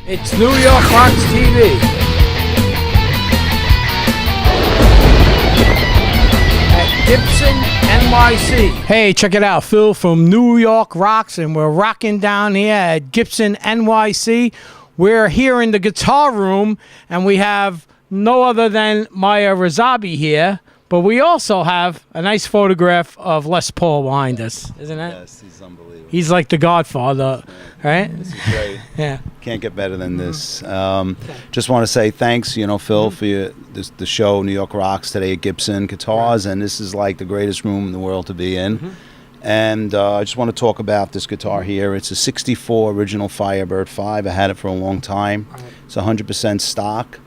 It's NYRocks TV. At Gibson NYC. Hey, check it out. Phil from NYRocks, and we're rocking down here at Gibson NYC. We're here in the guitar room, and we have no other than Meyer Rossabi here. But we also have a nice photograph of Les Paul behind us, isn't it? Yes, he's unbelievable. He's like the Godfather, right? This is great. Yeah. Can't get better than this. Just want to say thanks, Phil, for the show NYRocks today at Gibson Guitars, and this is like the greatest room in the world to be in. And I just want to talk about this guitar here. It's a '64 original Firebird 5. I had it for a long time. It's 100% stock.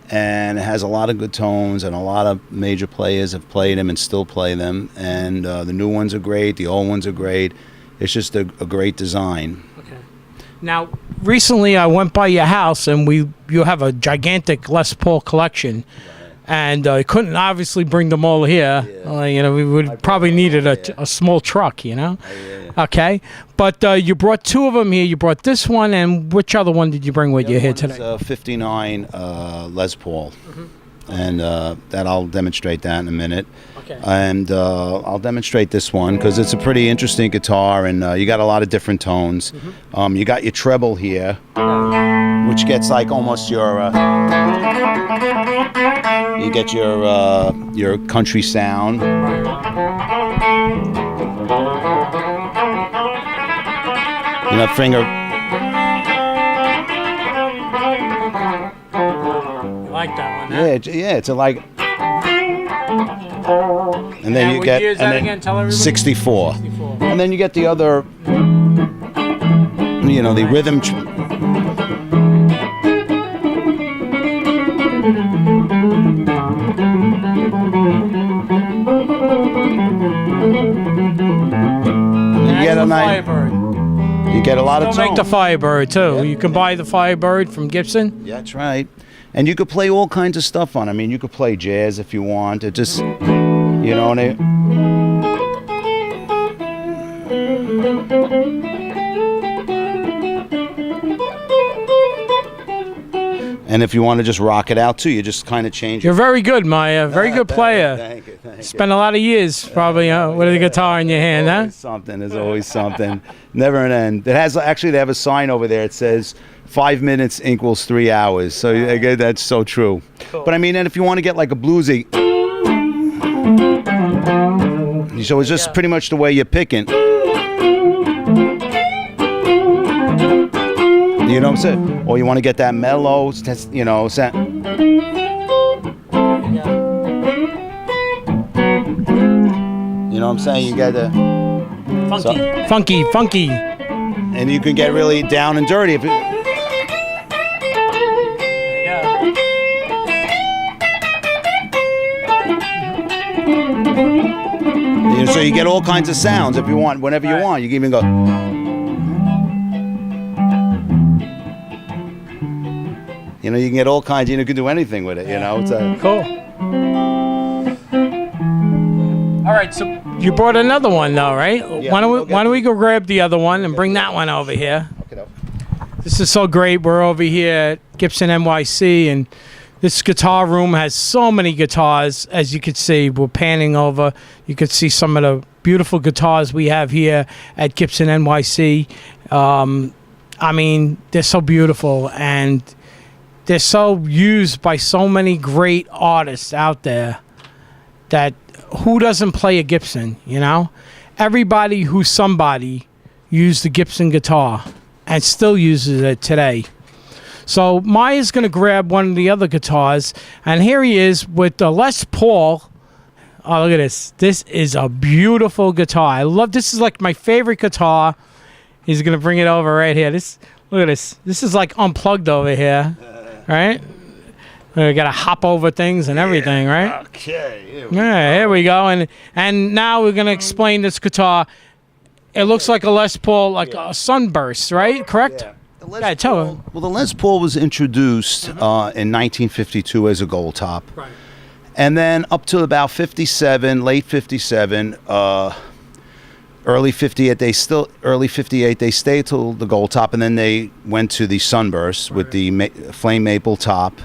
And it has a lot of good tones, and a lot of major players have played them and still play them. And the new ones are great, the old ones are great. It's just a great design. Okay. Now, recently I went by your house, and you have a gigantic Les Paul collection, and I couldn't obviously bring them all here. Yeah. We would probably needed a small truck, Okay, but you brought two of them here. You brought this one, and which other one did you bring with you here today? It's a '59 Les Paul, and that I'll demonstrate that in a minute. Okay. And I'll demonstrate this one because it's a pretty interesting guitar, and you got a lot of different tones. You got your treble here, which gets like almost your you get your country sound. Finger. I like that one. Huh? Yeah, it's a like. And then you get years that again? Tell everybody. 64. And then you get the other, the rhythm. You get a lot of tones. Make the Firebird too. Yeah. You can buy the Firebird from Gibson. Yeah, that's right. And you could play all kinds of stuff on it. I mean, you could play jazz if you want. It just, And if you want to just rock it out too, you just kind of change it. You're very good, Maya. Very good player. Thank you. Spent a lot of years probably with a guitar in your hand, huh? Something. There's always something. Never an end. They have a sign over there. It says 5 minutes equals 3 hours. So that's so true. Cool. But I mean, and if you want to get like a bluesy, so it's just pretty much the way you're picking. You know what I'm saying? Or you want to get that mellow, sound. You know what I'm saying? You get the funky. And you can get really down and dirty if it. So you get all kinds of sounds if you want, whenever you want. You can even go. You can get all kinds. You can do anything with it. It's cool. All right, so you brought another one, though, right? Yeah, why don't we go grab the other one and bring that one over here? Okay. This is so great. We're over here at Gibson NYC, and this guitar room has so many guitars. As you could see, we're panning over. You could see some of the beautiful guitars we have here at Gibson NYC. I mean, they're so beautiful, and they're so used by so many great artists out there that who doesn't play a Gibson, Everybody who's somebody used the Gibson guitar and still uses it today. So Maya's going to grab one of the other guitars, and here he is with the Les Paul. Oh, look at this. This is a beautiful guitar. This is like my favorite guitar. He's going to bring it over right here. Look at this. This is like unplugged over here. Right? We got to hop over things and everything, right? Okay. Here we go. And now we're going to explain this guitar. It looks like a Les Paul, like a Sunburst, right? Correct? Yeah. The Les Paul was introduced in 1952 as a gold top. Right. And then up to about 57, late 57, early 58 they stayed till the gold top, and then they went to the Sunburst with the flame maple top,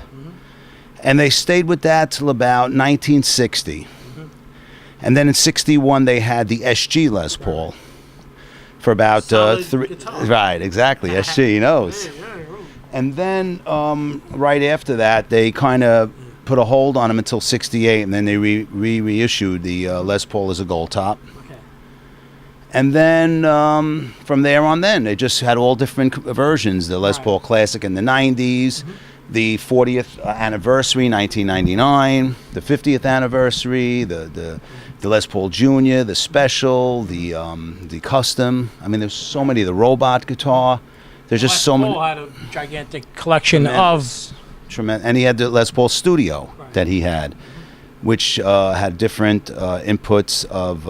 and they stayed with that till about 1960. And then in 61 they had the SG Les Paul for about right, exactly, SG, he knows. And then right after that they kind of put a hold on them until 68, and then they reissued the Les Paul as a gold top. And then from there on, then they just had all different versions. The Les Paul Classic in the 90s, the 40th anniversary, 1999, the 50th anniversary, the Les Paul Junior, the Special, the Custom. I mean, there's so many. The Robot guitar. There's just so many. Les Paul had a gigantic collection of tremendous, and he had the Les Paul Studio that he had, which had different inputs of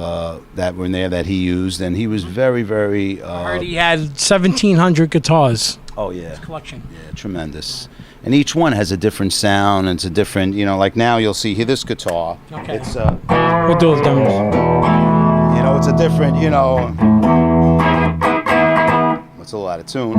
that were in there that he used, and he was very, very. I heard he had 1,700 guitars. Oh yeah, his collection. Yeah, tremendous. And each one has a different sound, and it's a different. Like now you'll see here this guitar. Okay. It's We'll do it then. it's a different. It's a little out of tune.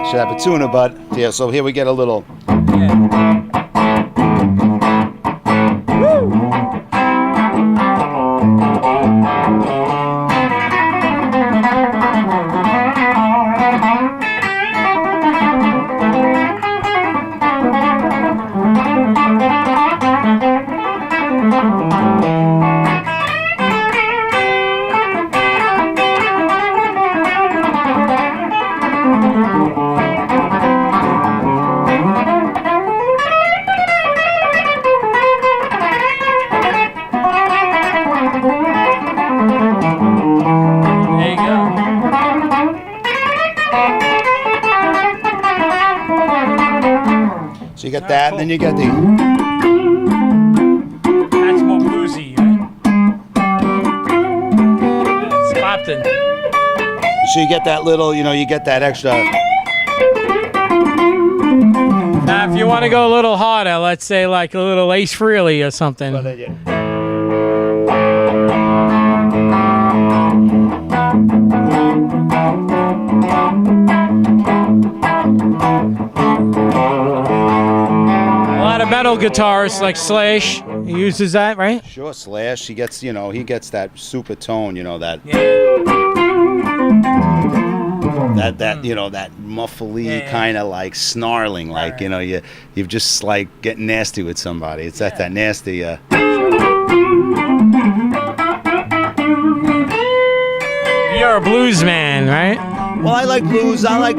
Should have a tuner, but yeah. So here we get a little. So you get that, and then you get the. That's more bluesy, right? It's Clapton. So you get that little, you get that extra. Now, if you want to go a little harder, let's say like a little Ace Frehley or something. Well, then, A lot of metal guitarists like Slash, he uses that, right? Sure, Slash. He gets, he gets that super tone, that. That that muffly kind of like snarling, like you've just like getting nasty with somebody. It's that nasty. You're a blues man, right? Well, I like blues. I like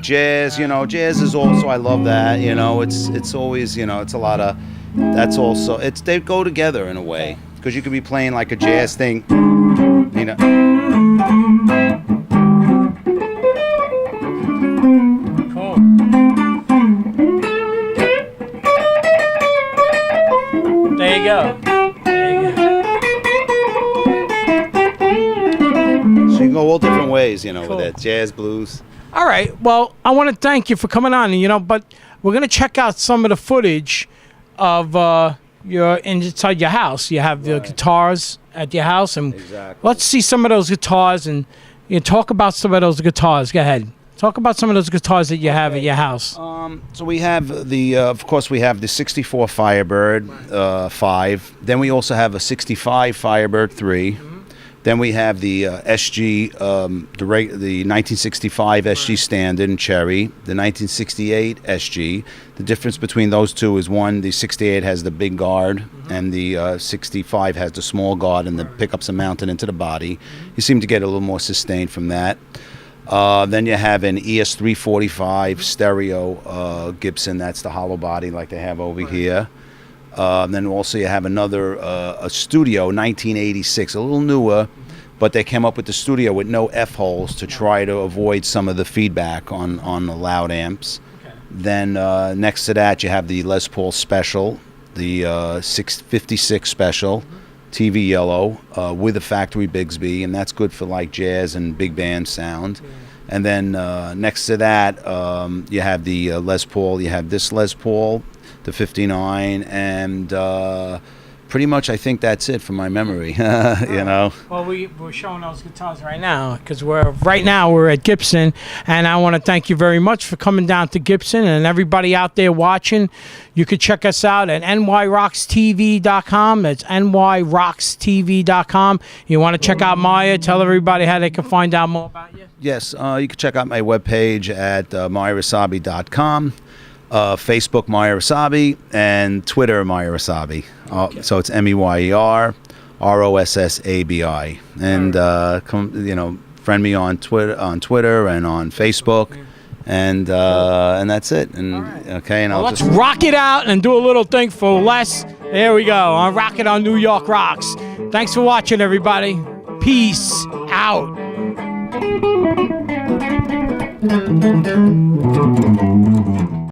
jazz. Jazz is also, I love that. It's always, it's a lot of. That's also, they go together in a way, because you could be playing like a jazz thing, Cool. There you go. So you can go all different ways, Cool. with that jazz, blues. All right. Well, I want to thank you for coming on, but we're going to check out some of the footage of inside your house. You have the guitars at your house, and let's see some of those guitars and talk about some of those guitars. Go ahead. Talk about some of those guitars that you have at your house. So we have of course, we have the 64 Firebird 5. Then we also have a 65 Firebird 3. Then we have the SG, the 1965 SG Standard in Cherry, the 1968 SG. The difference between those two is the 68 has the big guard, and the 65 has the small guard, and the pickups are mounted into the body. You seem to get a little more sustain from that. Then you have an ES345 stereo Gibson. That's the hollow body like they have over here. Then also you have another a Studio 1986, a little newer, but they came up with the Studio with no F-holes to try to avoid some of the feedback on the loud amps. Then next to that you have the Les Paul Special, the 656 Special, TV yellow with a factory Bigsby, and that's good for like jazz and big band sound. And then next to that, you have the Les Paul. You have this Les Paul, the 59, and pretty much I think that's it from my memory. You know. Well, we're showing those guitars right now because we're at Gibson, and I want to thank you very much for coming down to Gibson, and everybody out there watching. You could check us out at NYRockstv.com. That's NYRockstv.com. You want to check out Meyer? Tell everybody how they can find out more about you. Yes, you can check out my webpage at MeyerRossabi.com. Facebook Meyer Rossabi, and Twitter Meyer Rossabi. Okay. So it's MEYERROSSABI. And come, friend me on Twitter and on Facebook, and that's it. And right. okay, and Well, I'll let's just rock it out and do a little thing for Les. There we go. On Rock It on New York Rocks. Thanks for watching, everybody. Peace out.